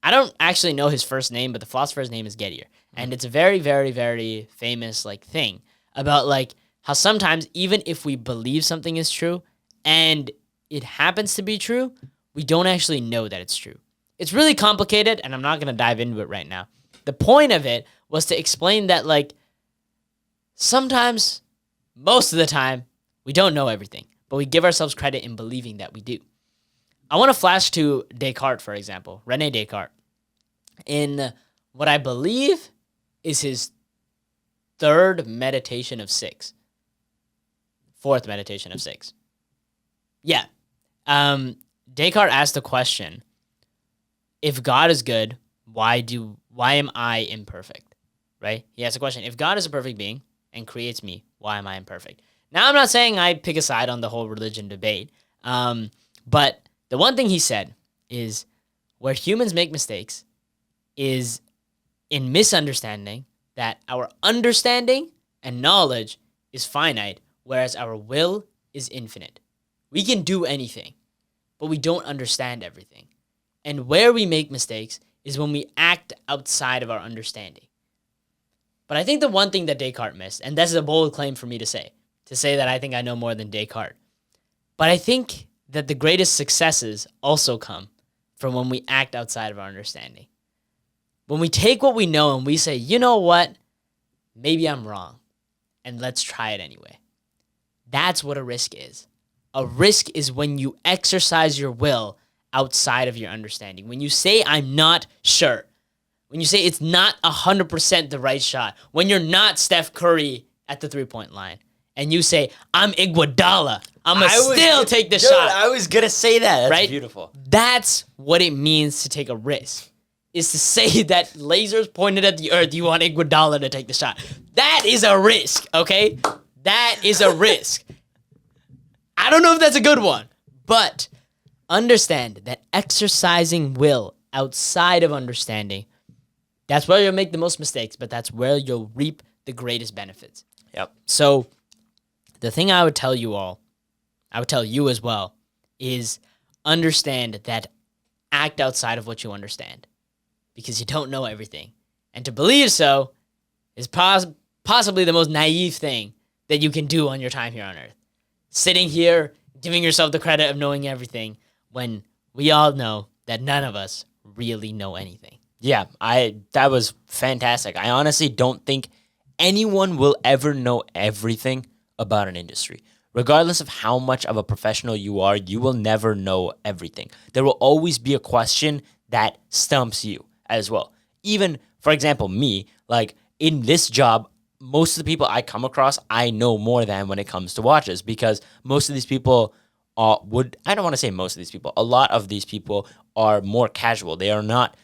I don't actually know his first name, but the philosopher's name is Gettier. And it's a very, very, very famous thing about how sometimes even if we believe something is true and it happens to be true, we don't actually know that it's true. It's really complicated, and I'm not going to dive into it right now. The point of it was to explain that sometimes, most of the time, we don't know everything, but we give ourselves credit in believing that we do. I want to flash to Descartes, for example, René Descartes, in what I believe is his fourth meditation of six. Yeah. Descartes asked the question, if God is good, why am I imperfect? Right? He asked the question, if God is a perfect being and creates me, why am I imperfect? Now, I'm not saying I pick a side on the whole religion debate, but the one thing he said is where humans make mistakes is in misunderstanding that our understanding and knowledge is finite, whereas our will is infinite. We can do anything, but we don't understand everything. And where we make mistakes is when we act outside of our understanding. But I think the one thing that Descartes missed, and this is a bold claim for me to say that I think I know more than Descartes, but I think that the greatest successes also come from when we act outside of our understanding. When we take what we know and we say, you know what, maybe I'm wrong, and let's try it anyway. That's what a risk is. A risk is when you exercise your will outside of your understanding. When you say, I'm not sure. When you say it's not 100% the right shot. When you're not Steph Curry at the three-point line. And you say, I'm Iguodala. I'm going to still take the shot. I was going to say that. That's right? Beautiful. That's what it means to take a risk. Is to say that lasers pointed at the earth, you want Iguodala to take the shot. That is a risk, okay? That is a risk. I don't know if that's a good one, but understand that exercising will outside of understanding, that's where you'll make the most mistakes, but that's where you'll reap the greatest benefits. Yep. So the thing I would tell you all, I would tell you as well, is understand that act outside of what you understand, because you don't know everything. And to believe so is possibly the most naive thing that you can do on your time here on Earth. Sitting here, giving yourself the credit of knowing everything, when we all know that none of us really know anything. Yeah, that was fantastic. I honestly don't think anyone will ever know everything about an industry. Regardless of how much of a professional you are, you will never know everything. There will always be a question that stumps you as well. Even, for example, me, like in this job, most of the people I come across, I know more than when it comes to watches, because most of these people I don't want to say most of these people, a lot of these people are more casual. They are not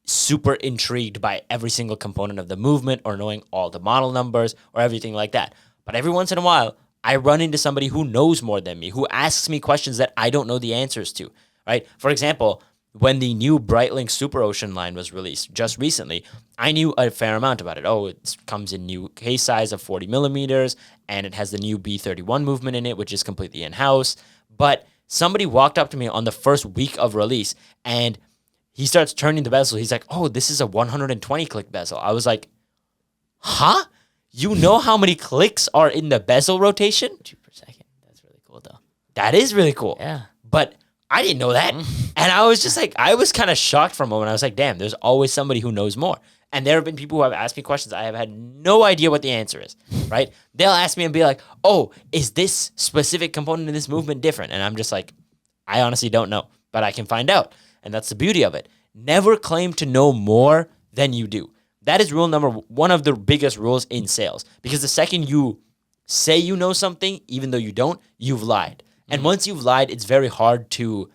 super intrigued by every single component of the movement or knowing all the model numbers or everything like that. But every once in a while, I run into somebody who knows more than me, who asks me questions that I don't know the answers to, right? For example, when the new Breitling Super Ocean line was released just recently, I knew a fair amount about it. Oh, it comes in new case size of 40 millimeters, and it has the new B31 movement in it, which is completely in-house. But somebody walked up to me on the first week of release, and he starts turning the bezel. He's like, oh, this is a 120 click bezel. I was like, huh? You know how many clicks are in the bezel rotation? 2 per second. That's really cool, though. That is really cool. Yeah. But I didn't know that. And I was just like, I was kind of shocked for a moment. I was like, damn, there's always somebody who knows more. And there have been people who have asked me questions. I have had no idea what the answer is, right? They'll ask me and be like, oh, is this specific component in this movement different? And I'm just like, I honestly don't know, but I can find out. And that's the beauty of it. Never claim to know more than you do. That is rule number one of the biggest rules in sales. Because the second you say you know something, even though you don't, you've lied. And once you've lied, it's very hard to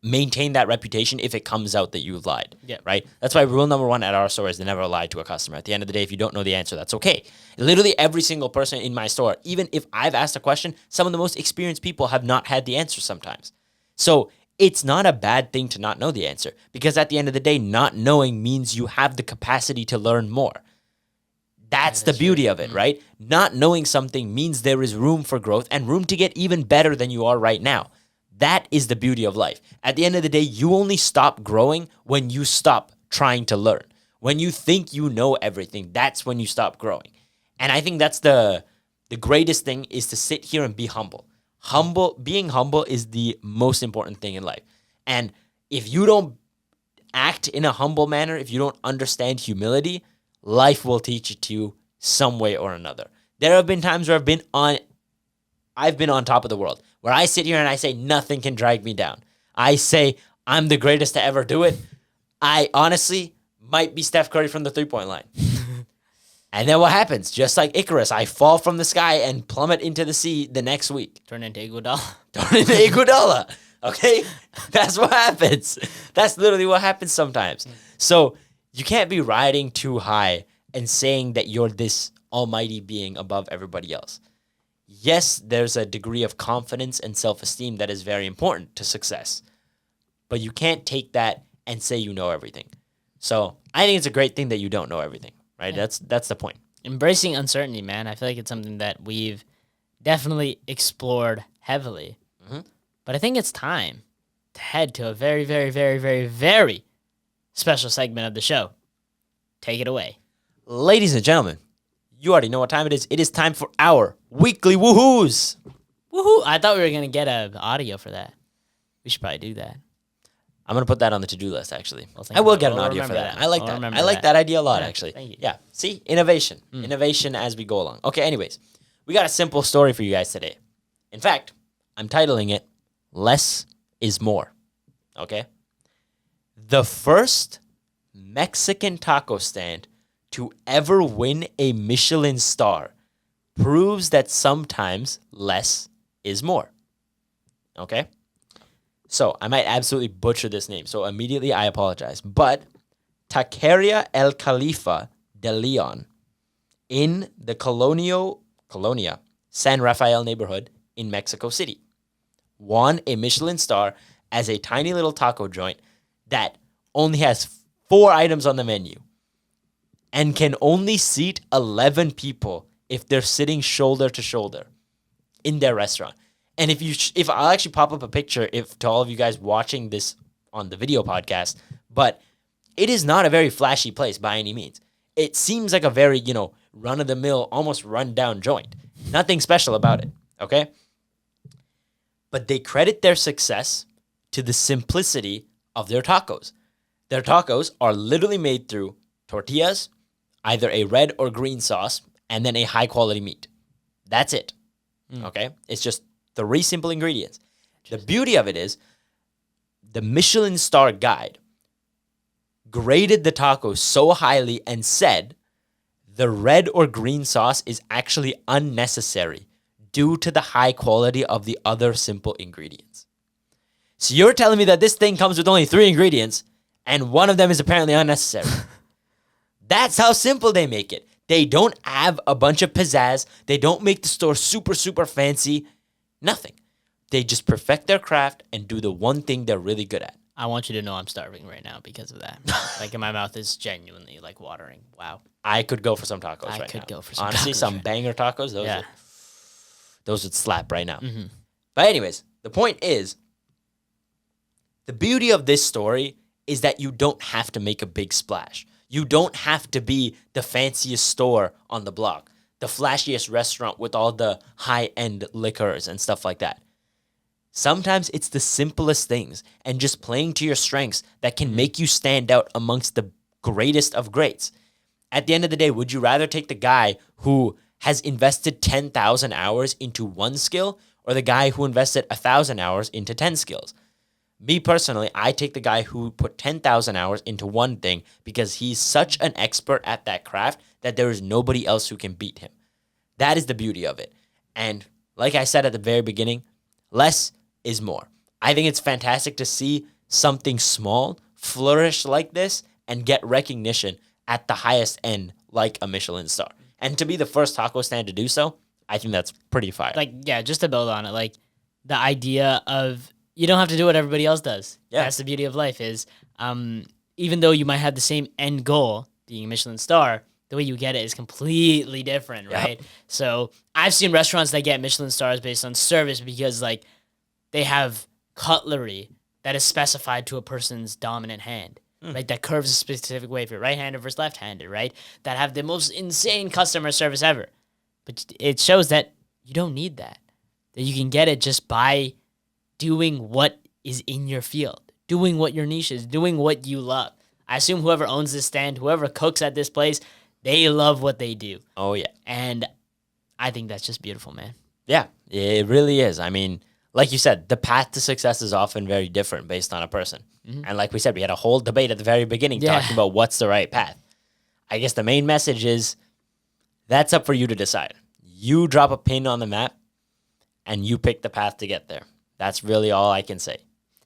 maintain that reputation if it comes out that you've lied, right? That's why rule number one at our store is to never lie to a customer. At the end of the day, if you don't know the answer, that's okay. Literally every single person in my store, even if I've asked a question, some of the most experienced people have not had the answer sometimes. So it's not a bad thing to not know the answer, because at the end of the day, not knowing means you have the capacity to learn more. That's the beauty of it, right? Not knowing something means there is room for growth and room to get even better than you are right now. That is the beauty of life. At the end of the day, you only stop growing when you stop trying to learn. When you think you know everything, that's when you stop growing. And I think that's the greatest thing, is to sit here and be humble. Being humble is the most important thing in life. And if you don't act in a humble manner, if you don't understand humility, life will teach it to you some way or another. There have been times where I've been on top of the world, where I sit here and I say nothing can drag me down. I say I'm the greatest to ever do it. I honestly might be Steph Curry from the three-point line. And then what happens? Just like Icarus, I fall from the sky and plummet into the sea the next week. Turn into Iguodala. Turn into Iguodala. Okay? That's what happens. That's literally what happens sometimes. So you can't be riding too high and saying that you're this almighty being above everybody else. Yes, there's a degree of confidence and self-esteem that is very important to success. But you can't take that and say you know everything. So I think it's a great thing that you don't know everything, right? Yeah. That's the point. Embracing uncertainty, man. I feel like it's something that we've definitely explored heavily. Mm-hmm. But I think it's time to head to a very, very, very, very, very special segment of the show. Take it away. Ladies and gentlemen, you already know what time it is. It is time for our weekly woohoos. Woohoo! I thought we were going to get an audio for that. We should probably do that. I'm going to put that on the to-do list, actually. I will get an audio for that. I like that. I like that idea a lot, actually. Thank you. Yeah. See? Innovation. Innovation as we go along. Okay, anyways. We got a simple story for you guys today. In fact, I'm titling it, Less is More. Okay? The first Mexican taco stand to ever win a Michelin star proves that sometimes less is more. Okay? So, I might absolutely butcher this name, so immediately I apologize. But Taqueria El Califa de Leon in the Colonia San Rafael neighborhood in Mexico City won a Michelin star as a tiny little taco joint that only has 4 items on the menu and can only seat 11 people if they're sitting shoulder to shoulder in their restaurant. And if I'll actually pop up a picture to all of you guys watching this on the video podcast, but it is not a very flashy place by any means. It seems like a very, run-of-the-mill, almost run-down joint. Nothing special about it, okay? But they credit their success to the simplicity of their tacos. Their tacos are literally made through tortillas, either a red or green sauce, and then a high-quality meat. That's it, okay? It's just 3 simple ingredients. The beauty of it is the Michelin star guide graded the tacos so highly and said the red or green sauce is actually unnecessary due to the high quality of the other simple ingredients. So you're telling me that this thing comes with only 3 ingredients and one of them is apparently unnecessary. That's how simple they make it. They don't have a bunch of pizzazz. They don't make the store super, super fancy. Nothing. They just perfect their craft and do the one thing they're really good at. I want you to know I'm starving right now because of that. Like, my mouth is genuinely, like, watering. Wow. I could go for some tacos right now. I could go for some Honestly, tacos some right banger tacos, Yeah. those would slap right now. Mm-hmm. But anyways, the point is, the beauty of this story is that you don't have to make a big splash. You don't have to be the fanciest store on the block, the flashiest restaurant with all the high-end liquors and stuff like that. Sometimes it's the simplest things and just playing to your strengths that can make you stand out amongst the greatest of greats. At the end of the day, would you rather take the guy who has invested 10,000 hours into one skill or the guy who invested 1,000 hours into 10 skills? Me personally, I take the guy who put 10,000 hours into one thing because he's such an expert at that craft that there is nobody else who can beat him. That is the beauty of it. And like I said at the very beginning, less is more. I think it's fantastic to see something small flourish like this and get recognition at the highest end like a Michelin star. And to be the first taco stand to do so, I think that's pretty fire. Like, yeah, just to build on it, like, the idea of you don't have to do what everybody else does. Yeah. That's the beauty of life is, even though you might have the same end goal, being a Michelin star, the way you get it is completely different, right? Yep. So I've seen restaurants that get Michelin stars based on service because, like, they have cutlery that is specified to a person's dominant hand. Like, that curves a specific way for right-handed versus left-handed, right? That have the most insane customer service ever. But it shows that you don't need that. That you can get it just by doing what is in your field, doing what your niche is, doing what you love. I assume whoever owns this stand, whoever cooks at this place, they love what they do. Oh, yeah. And I think that's just beautiful, man. Yeah, it really is. I mean, like you said, the path to success is often very different based on a person. And like we said, we had a whole debate at the very beginning talking about what's the right path. I guess the main message is that's up for you to decide. You drop a pin on the map and you pick the path to get there. That's really all I can say.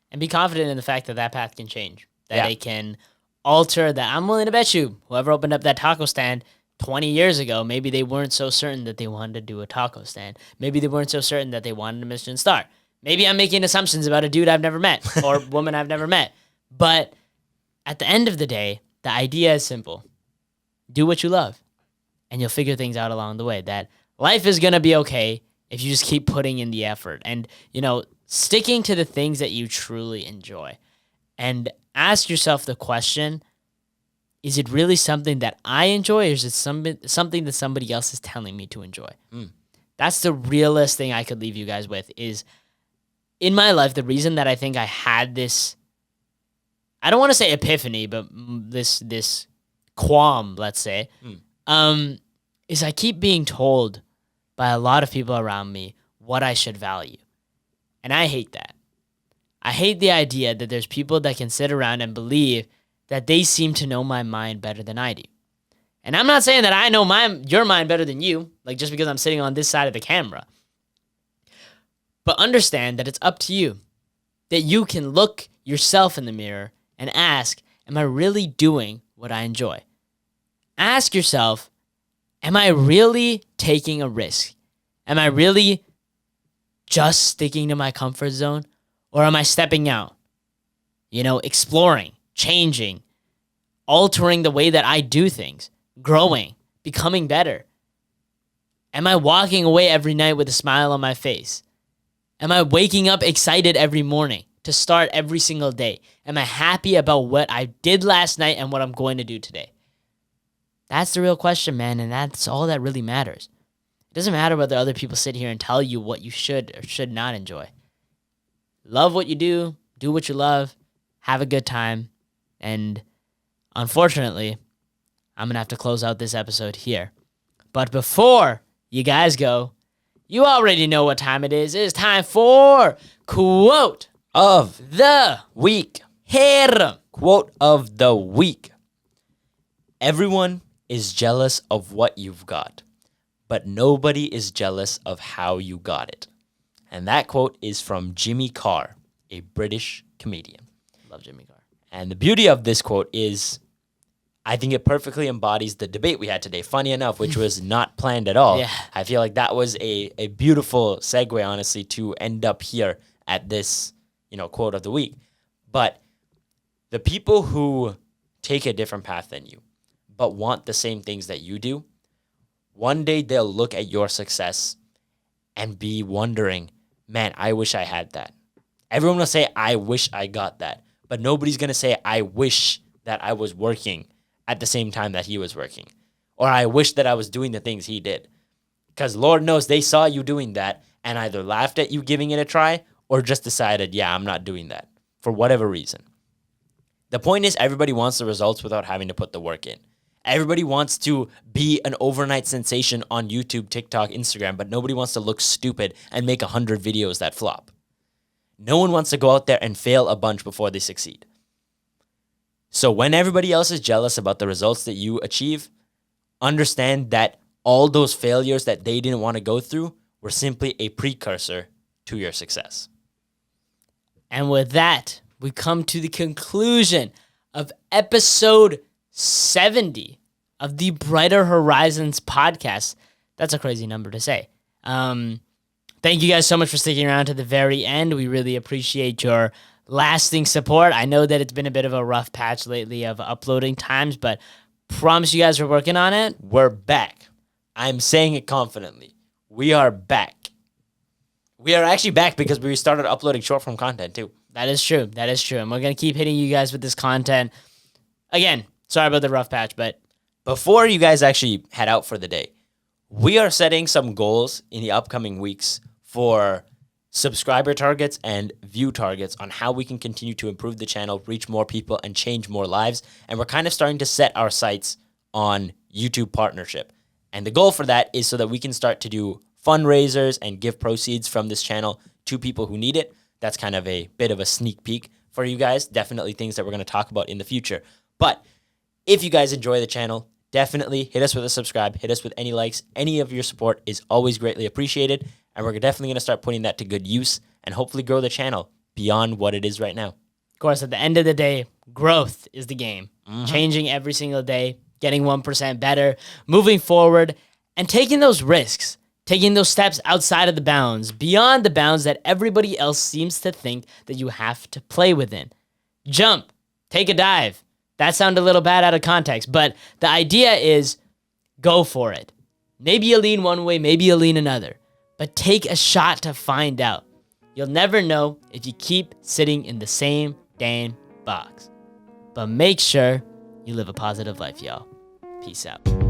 And be confident in the fact that that path can change, that it can alter that. I'm willing to bet you whoever opened up that taco stand 20 years ago, maybe they weren't so certain that they wanted to do a taco stand. Maybe they weren't so certain that they wanted a Michelin star. Maybe I'm making assumptions about a dude I've never met or woman I've never met. But at the end of the day, the idea is simple. Do what you love, and you'll figure things out along the way. That life is going to be okay if you just keep putting in the effort and, sticking to the things that you truly enjoy. And ask yourself the question, is it really something that I enjoy, or is it something that somebody else is telling me to enjoy? That's the realest thing I could leave you guys with is, in my life, the reason that I think I had this, I don't want to say epiphany, but this qualm, let's say, is I keep being told by a lot of people around me what I should value. And I hate that. I hate the idea that there's people that can sit around and believe that they seem to know my mind better than I do. And I'm not saying that I know your mind better than you, like just because I'm sitting on this side of the camera. But understand that it's up to you, that you can look yourself in the mirror and ask, am I really doing what I enjoy? Ask yourself, am I really taking a risk? Am I really just sticking to my comfort zone? Or am I stepping out, exploring, changing, altering the way that I do things, growing, becoming better? Am I walking away every night with a smile on my face? Am I waking up excited every morning to start every single day? Am I happy about what I did last night and what I'm going to do today? That's the real question, man, and that's all that really matters. It doesn't matter whether other people sit here and tell you what you should or should not enjoy. Love what you do what you love, have a good time, and unfortunately, I'm going to have to close out this episode here. But before you guys go, you already know what time it is. It is time for Quote Of the Week. Harem. Quote of the week. Everyone is jealous of what you've got, but nobody is jealous of how you got it. And that quote is from Jimmy Carr, a British comedian. Love Jimmy Carr. And the beauty of this quote is, I think it perfectly embodies the debate we had today, funny enough, which was not planned at all. Yeah. I feel like that was a beautiful segue, honestly, to end up here at this, quote of the week. But the people who take a different path than you, but want the same things that you do, one day they'll look at your success and be wondering, man, I wish I had that. Everyone will say, I wish I got that. But nobody's going to say, I wish that I was working at the same time that he was working. Or I wish that I was doing the things he did. Because Lord knows they saw you doing that and either laughed at you giving it a try or just decided, yeah, I'm not doing that for whatever reason. The point is, everybody wants the results without having to put the work in. Everybody wants to be an overnight sensation on YouTube, TikTok, Instagram, but nobody wants to look stupid and make 100 videos that flop. No one wants to go out there and fail a bunch before they succeed. So when everybody else is jealous about the results that you achieve, understand that all those failures that they didn't want to go through were simply a precursor to your success. And with that, we come to the conclusion of episode 70 of the Brighter Horizons podcast. That's a crazy number to say. Thank you guys so much for sticking around to the very end. We really appreciate your lasting support. I know that it's been a bit of a rough patch lately of uploading times, but promise you guys we're working on it. We're back. I'm saying it confidently. We are back. We are actually back because we started uploading short form content too. That is true. That is true. And we're going to keep hitting you guys with this content. Again, sorry about the rough patch, but before you guys actually head out for the day, we are setting some goals in the upcoming weeks for subscriber targets and view targets on how we can continue to improve the channel, reach more people, and change more lives. And we're kind of starting to set our sights on YouTube partnership. And the goal for that is so that we can start to do fundraisers and give proceeds from this channel to people who need it. That's kind of a bit of a sneak peek for you guys. Definitely things that we're going to talk about in the future. But if you guys enjoy the channel, definitely hit us with a subscribe, hit us with any likes. Any of your support is always greatly appreciated. And we're definitely going to start putting that to good use and hopefully grow the channel beyond what it is right now. Of course, at the end of the day, growth is the game. Changing every single day, getting 1% better, moving forward, and taking those risks, taking those steps outside of the bounds, beyond the bounds that everybody else seems to think that you have to play within. Jump, take a dive. That sounded a little bad out of context, but the idea is go for it. Maybe you lean one way, maybe you lean another, but take a shot to find out. You'll never know if you keep sitting in the same damn box. But make sure you live a positive life, y'all. Peace out.